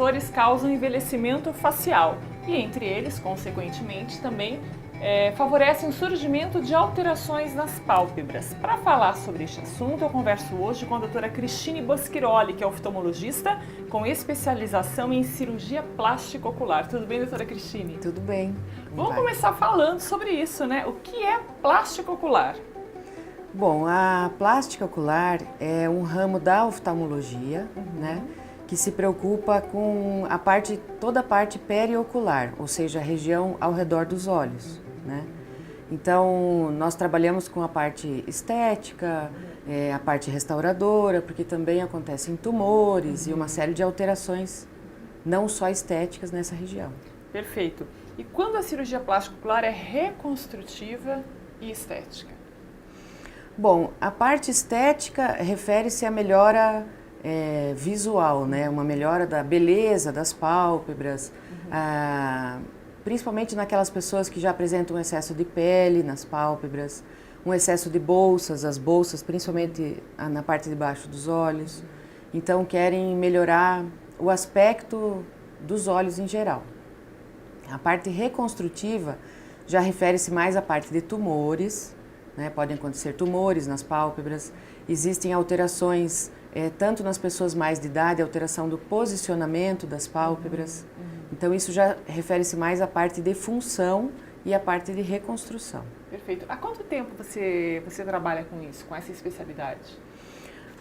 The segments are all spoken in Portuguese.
fatores causam envelhecimento facial e, entre eles, consequentemente, também favorecem o surgimento de alterações nas pálpebras. Para falar sobre este assunto, eu converso hoje com a doutora Cristine Boschiroli, que é oftalmologista com especialização em cirurgia plástica ocular. Tudo bem, doutora Cristine? Tudo bem. Vamos começar falando sobre isso, né? O que é plástica ocular? Bom, a plástica ocular é um ramo da oftalmologia, né, que se preocupa com toda a parte periocular, ou seja, a região ao redor dos olhos, né? Então, nós trabalhamos com a parte estética, a parte restauradora, porque também acontecem tumores e uma série de alterações, não só estéticas nessa região. Perfeito. E quando a cirurgia plástica ocular é reconstrutiva e estética? Bom, a parte estética refere-se à melhora visual, né? Uma melhora da beleza das pálpebras, principalmente naquelas pessoas que já apresentam um excesso de pele nas pálpebras, um excesso de bolsas, as bolsas principalmente na parte de baixo dos olhos. Então querem melhorar o aspecto dos olhos em geral. A parte reconstrutiva já refere-se mais à parte de tumores, né? Podem acontecer tumores nas pálpebras, existem alterações tanto nas pessoas mais de idade, alteração do posicionamento das pálpebras. Então isso já refere-se mais à parte de função e à parte de reconstrução. Perfeito. Há quanto tempo você trabalha com isso, com essa especialidade?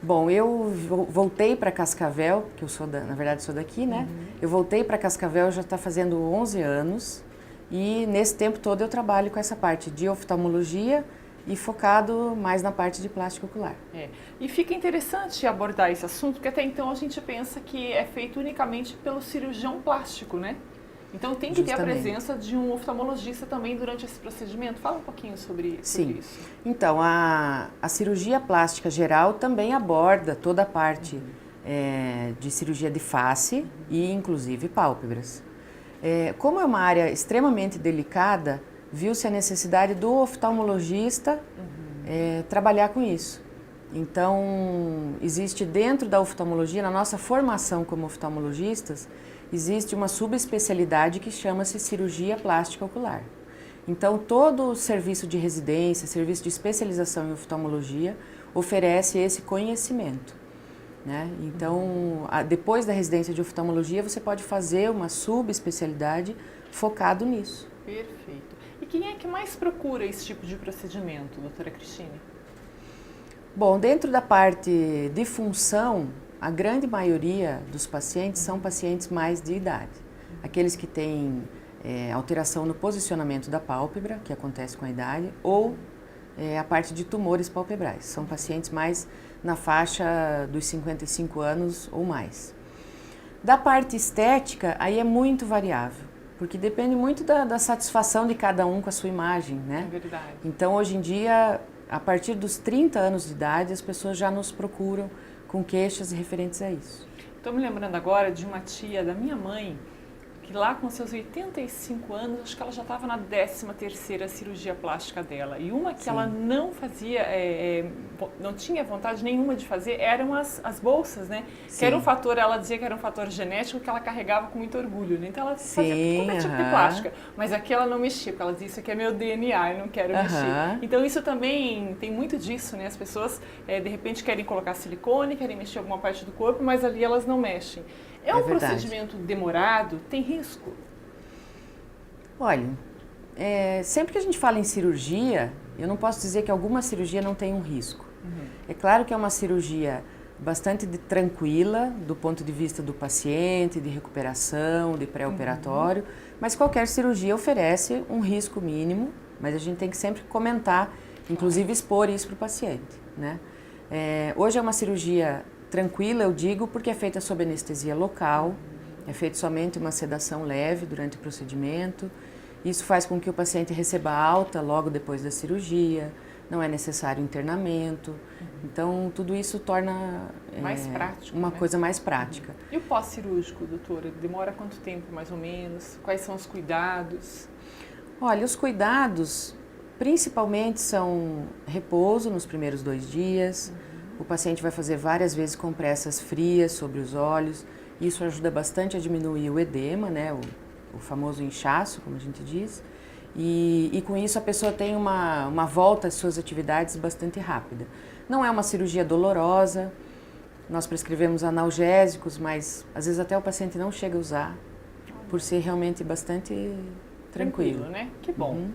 Bom, eu voltei para Cascavel, que eu sou na verdade sou daqui, né? Eu voltei para Cascavel já está fazendo 11 anos e nesse tempo todo eu trabalho com essa parte de oftalmologia e focado mais na parte de plástica ocular. E fica interessante abordar esse assunto, porque até então a gente pensa que é feito unicamente pelo cirurgião plástico, né? Então tem que ter a presença de um oftalmologista também durante esse procedimento. Fala um pouquinho sobre isso. Então, a cirurgia plástica geral também aborda toda a parte de cirurgia de face e inclusive pálpebras. Como é uma área extremamente delicada, viu-se a necessidade do oftalmologista trabalhar com isso. Então, existe dentro da oftalmologia, na nossa formação como oftalmologistas, existe uma subespecialidade que chama-se cirurgia plástica ocular. Então, todo o serviço de residência, serviço de especialização em oftalmologia, oferece esse conhecimento, né? Então, depois da residência de oftalmologia, você pode fazer uma subespecialidade focado nisso. Perfeito. E quem é que mais procura esse tipo de procedimento, doutora Cristine? Bom, dentro da parte de função, a grande maioria dos pacientes são pacientes mais de idade. Aqueles que têm alteração no posicionamento da pálpebra, que acontece com a idade, ou a parte de tumores palpebrais. São pacientes mais na faixa dos 55 anos ou mais. Da parte estética, aí é muito variável, porque depende muito da satisfação de cada um com a sua imagem, né? É verdade. Então, hoje em dia, a partir dos 30 anos de idade, as pessoas já nos procuram com queixas referentes a isso. Estou me lembrando agora de uma tia da minha mãe, que lá com seus 85 anos, acho que ela já estava na 13ª cirurgia plástica dela. E uma que ela não fazia, não tinha vontade nenhuma de fazer, eram as bolsas, né? Sim. Que era um fator, ela dizia que era um fator genético que ela carregava com muito orgulho, né? Então ela fazia qualquer tipo de plástica. Mas aqui ela não mexia, porque ela dizia, isso aqui é meu DNA, eu não quero mexer. Então isso também tem muito disso, né? As pessoas, de repente, querem colocar silicone, querem mexer alguma parte do corpo, mas ali elas não mexem. É um procedimento demorado? Tem risco? Olha, sempre que a gente fala em cirurgia, eu não posso dizer que alguma cirurgia não tem um risco. É claro que é uma cirurgia bastante tranquila do ponto de vista do paciente, de recuperação, de pré-operatório, mas qualquer cirurgia oferece um risco mínimo, mas a gente tem que sempre comentar, inclusive expor isso para o paciente, né? Hoje é uma cirurgia tranquila, eu digo, porque é feita sob anestesia local, é feita somente uma sedação leve durante o procedimento. Isso faz com que o paciente receba alta logo depois da cirurgia, não é necessário internamento. Então, tudo isso torna mais prático, uma coisa mais prática. E o pós-cirúrgico, doutora? Demora quanto tempo, mais ou menos? Quais são os cuidados? Olha, os cuidados principalmente são repouso nos primeiros 2 dias. O paciente vai fazer várias vezes compressas frias sobre os olhos. Isso ajuda bastante a diminuir o edema, né? O famoso inchaço, como a gente diz. E com isso a pessoa tem uma volta às suas atividades bastante rápida. Não é uma cirurgia dolorosa, nós prescrevemos analgésicos, mas às vezes até o paciente não chega a usar, por ser realmente bastante tranquilo. Né? Que bom.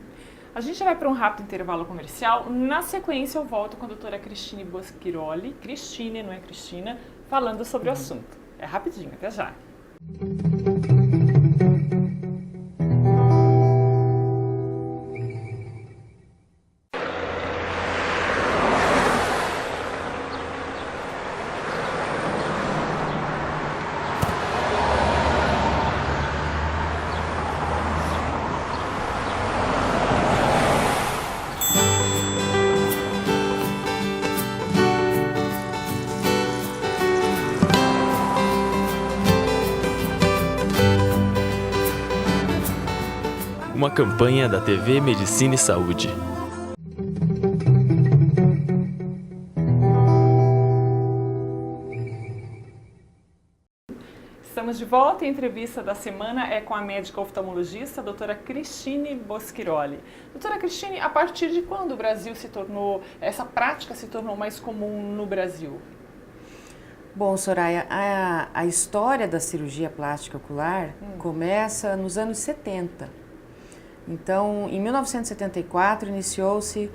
A gente vai para um rápido intervalo comercial. Na sequência eu volto com a doutora Cristine Boschiroli, Cristine, não é Cristina, falando sobre o assunto. É rapidinho, até já. Uma campanha da TV Medicina e Saúde. Estamos de volta e a entrevista da semana é com a médica oftalmologista, a doutora Cristine Boschiroli. Doutora Cristine, a partir de quando o Brasil essa prática se tornou mais comum no Brasil? Bom, Soraya, a história da cirurgia plástica ocular começa nos anos 70. Então, em 1974, iniciou-se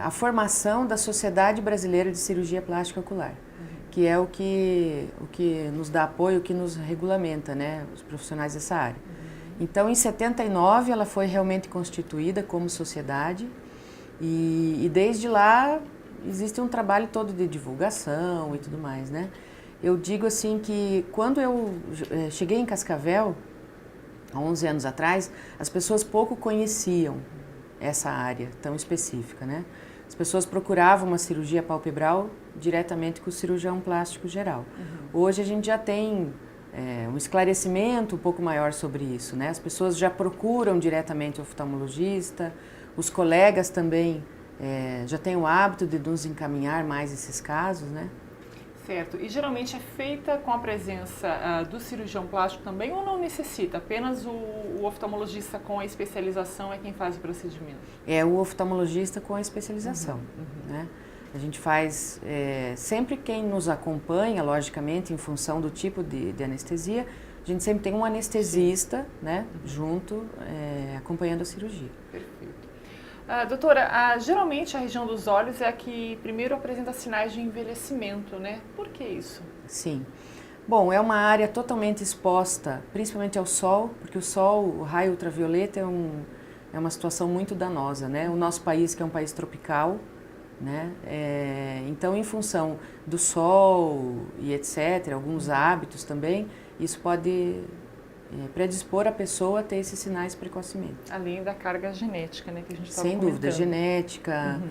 a formação da Sociedade Brasileira de Cirurgia Plástica Ocular, que é o que nos dá apoio, o que nos regulamenta, né, os profissionais dessa área. Então, em 79, ela foi realmente constituída como sociedade e desde lá existe um trabalho todo de divulgação e tudo mais, né? Eu digo assim que quando eu cheguei em Cascavel, há 11 anos atrás, as pessoas pouco conheciam essa área tão específica, né? As pessoas procuravam uma cirurgia palpebral diretamente com o cirurgião plástico geral. Hoje a gente já tem um esclarecimento um pouco maior sobre isso, né? As pessoas já procuram diretamente o oftalmologista, os colegas também já têm o hábito de nos encaminhar mais esses casos, né? Certo. E geralmente é feita com a presença do cirurgião plástico também ou não necessita? Apenas o oftalmologista com a especialização é quem faz o procedimento? É o oftalmologista com a especialização, né? A gente faz, sempre quem nos acompanha, logicamente, em função do tipo de anestesia, a gente sempre tem um anestesista, né, junto, acompanhando a cirurgia. Perfeito. Doutora, geralmente a região dos olhos é a que primeiro apresenta sinais de envelhecimento, né? Por que isso? Sim. Bom, é uma área totalmente exposta, principalmente ao sol, porque o sol, o raio ultravioleta é uma situação muito danosa, né? O nosso país, que é um país tropical, né? Então, em função do sol e etc., alguns hábitos também, isso pode predispor a pessoa a ter esses sinais precocemente. Além da carga genética, né, que a gente estava comentando. Sem dúvida, genética,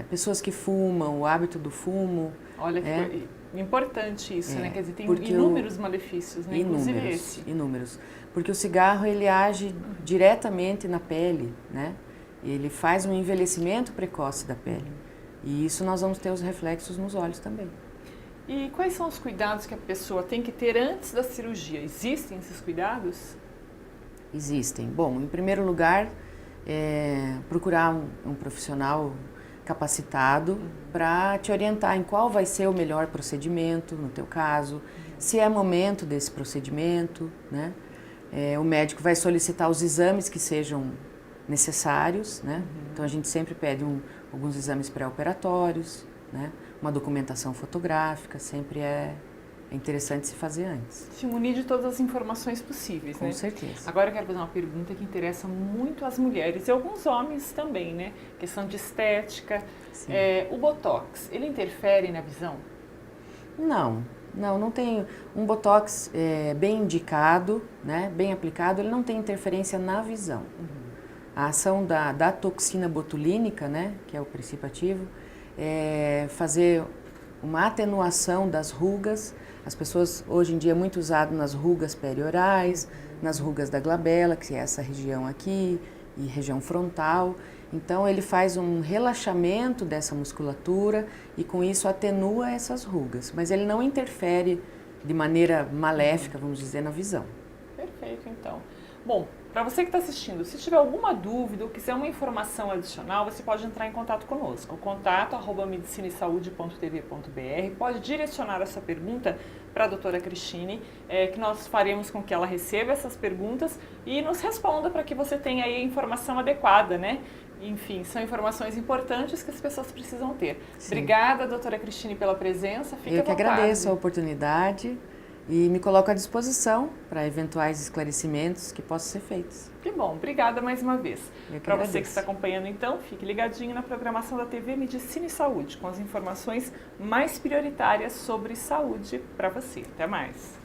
pessoas que fumam, o hábito do fumo. Olha que importante isso, né? Quer dizer, tem inúmeros malefícios, né? Inclusive esse. Inúmeros. Porque o cigarro, ele age diretamente na pele, né? Ele faz um envelhecimento precoce da pele. E isso nós vamos ter os reflexos nos olhos também. E quais são os cuidados que a pessoa tem que ter antes da cirurgia? Existem esses cuidados? Existem. Bom, em primeiro lugar, procurar um profissional capacitado para te orientar em qual vai ser o melhor procedimento, no teu caso, se é momento desse procedimento, né? O médico vai solicitar os exames que sejam necessários, né? Então a gente sempre pede alguns exames pré-operatórios, né? Uma documentação fotográfica, sempre é interessante se fazer antes. Se munir de todas as informações possíveis, né? Com certeza. Agora eu quero fazer uma pergunta que interessa muito as mulheres e alguns homens também, né? Questão de estética. O Botox, ele interfere na visão? Não tem. Um Botox bem indicado, né? Bem aplicado, ele não tem interferência na visão. A ação da toxina botulínica, né? Que é o princípio ativo, fazer uma atenuação das rugas. As pessoas, hoje em dia, é muito usado nas rugas periorais, nas rugas da glabela, que é essa região aqui, e região frontal. Então, ele faz um relaxamento dessa musculatura e, com isso, atenua essas rugas. Mas ele não interfere de maneira maléfica, vamos dizer, na visão. Perfeito, então. Bom, para você que está assistindo, se tiver alguma dúvida ou quiser uma informação adicional, você pode entrar em contato conosco. contato@medicinesaude.tv.br. Pode direcionar a sua pergunta para a doutora Cristine, que nós faremos com que ela receba essas perguntas e nos responda para que você tenha aí a informação adequada, né? Enfim, são informações importantes que as pessoas precisam ter. Sim. Obrigada, doutora Cristine, pela presença. Fique à vontade. Eu que agradeço a oportunidade. E me coloco à disposição para eventuais esclarecimentos que possam ser feitos. Que bom, obrigada mais uma vez. Para você que está agradeço. acompanhando, então, fique ligadinho na programação da TV Medicina e Saúde, com as informações mais prioritárias sobre saúde para você. Até mais.